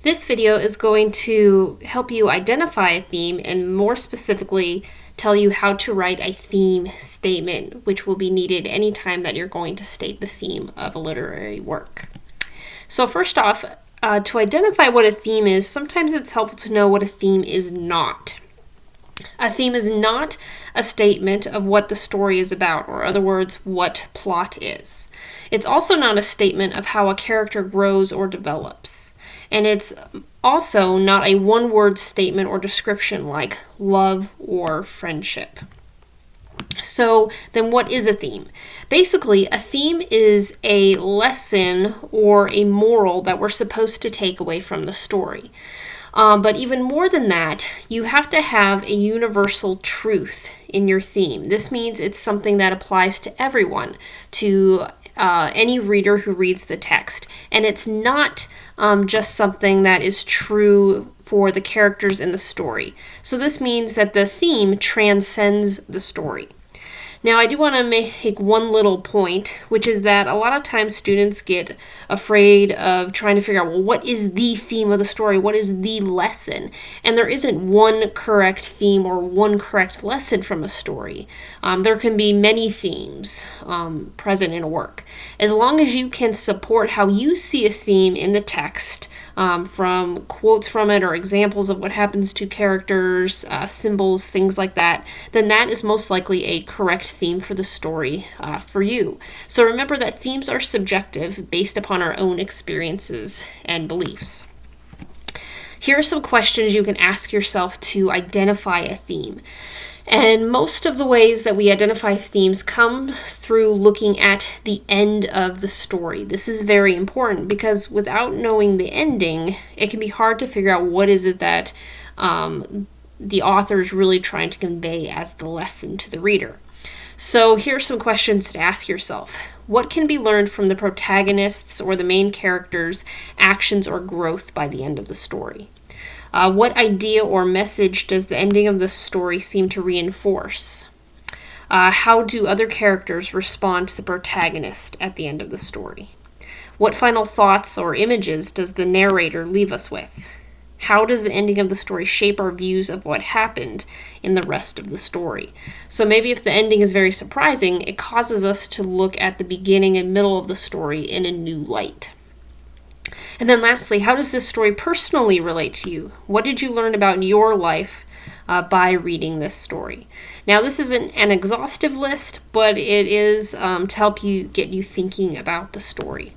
This video is going to help you identify a theme and more specifically tell you how to write a theme statement, which will be needed anytime that you're going to state the theme of a literary work. So first off, to identify what a theme is, sometimes it's helpful to know what a theme is not. A theme is not a statement of what the story is about, or in other words, what plot is. It's also not a statement of how a character grows or develops. And it's also not a one-word statement or description like love or friendship. So then what is a theme? Basically, a theme is a lesson or a moral that we're supposed to take away from the story. But even more than that, you have to have a universal truth in your theme. This means it's something that applies to everyone, to any reader who reads the text. And it's not just something that is true for the characters in the story. So this means that the theme transcends the story. Now, I do want to make one little point, which is that a lot of times students get afraid of trying to figure out, well, what is the theme of the story? What is the lesson? And there isn't one correct theme or one correct lesson from a story. There can be many themes present in a work. As long as you can support how you see a theme in the text, from quotes from it or examples of what happens to characters, symbols, things like that, then that is most likely a correct theme for the story for you. So remember that themes are subjective based upon our own experiences and beliefs. Here are some questions you can ask yourself to identify a theme. And most of the ways that we identify themes come through looking at the end of the story. This is very important because without knowing the ending, it can be hard to figure out what is it that the author is really trying to convey as the lesson to the reader. So here are some questions to ask yourself. What can be learned from the protagonists or the main characters' actions or growth by the end of the story? What idea or message does the ending of the story seem to reinforce? How do other characters respond to the protagonist at the end of the story? What final thoughts or images does the narrator leave us with? How does the ending of the story shape our views of what happened in the rest of the story? So maybe if the ending is very surprising, it causes us to look at the beginning and middle of the story in a new light. And then lastly, how does this story personally relate to you? What did you learn about your life by reading this story? Now, this isn't an exhaustive list, but it is to help you get you thinking about the story.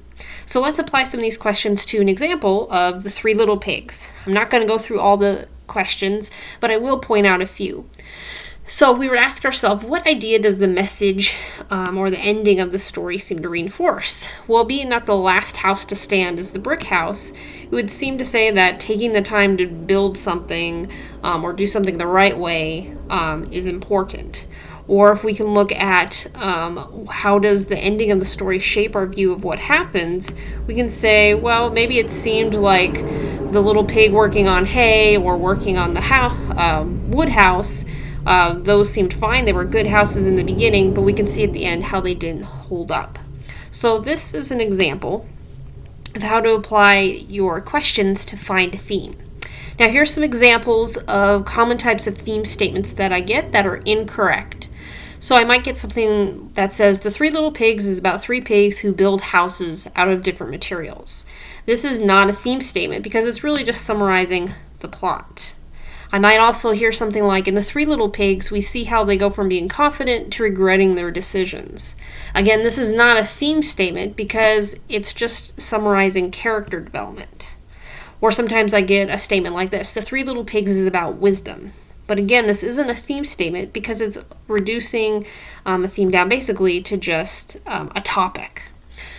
So let's apply some of these questions to an example of The Three Little Pigs. I'm not going to go through all the questions, but I will point out a few. So if we were to ask ourselves, what idea does the message or the ending of the story seem to reinforce? Well, being that the last house to stand is the brick house, it would seem to say that taking the time to build something or do something the right way is important. Or if we can look at how does the ending of the story shape our view of what happens, we can say, well, maybe it seemed like the little pig working on hay or working on the wood house, those seemed fine. They were good houses in the beginning, but we can see at the end how they didn't hold up. So this is an example of how to apply your questions to find a theme. Now here's some examples of common types of theme statements that I get that are incorrect. So I might get something that says, The Three Little Pigs is about three pigs who build houses out of different materials. This is not a theme statement because it's really just summarizing the plot. I might also hear something like, in The Three Little Pigs, we see how they go from being confident to regretting their decisions. Again, this is not a theme statement because it's just summarizing character development. Or sometimes I get a statement like this, The Three Little Pigs is about wisdom. But again, this isn't a theme statement because it's reducing a theme down basically to just a topic.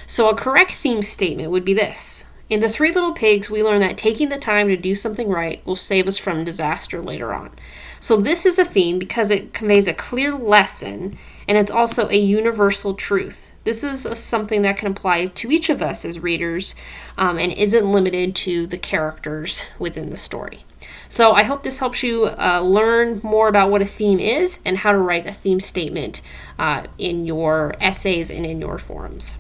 So a correct theme statement would be this. In The Three Little Pigs, we learn that taking the time to do something right will save us from disaster later on. So this is a theme because it conveys a clear lesson, and it's also a universal truth. This is something that can apply to each of us as readers and isn't limited to the characters within the story. So I hope this helps you learn more about what a theme is and how to write a theme statement in your essays and in your forums.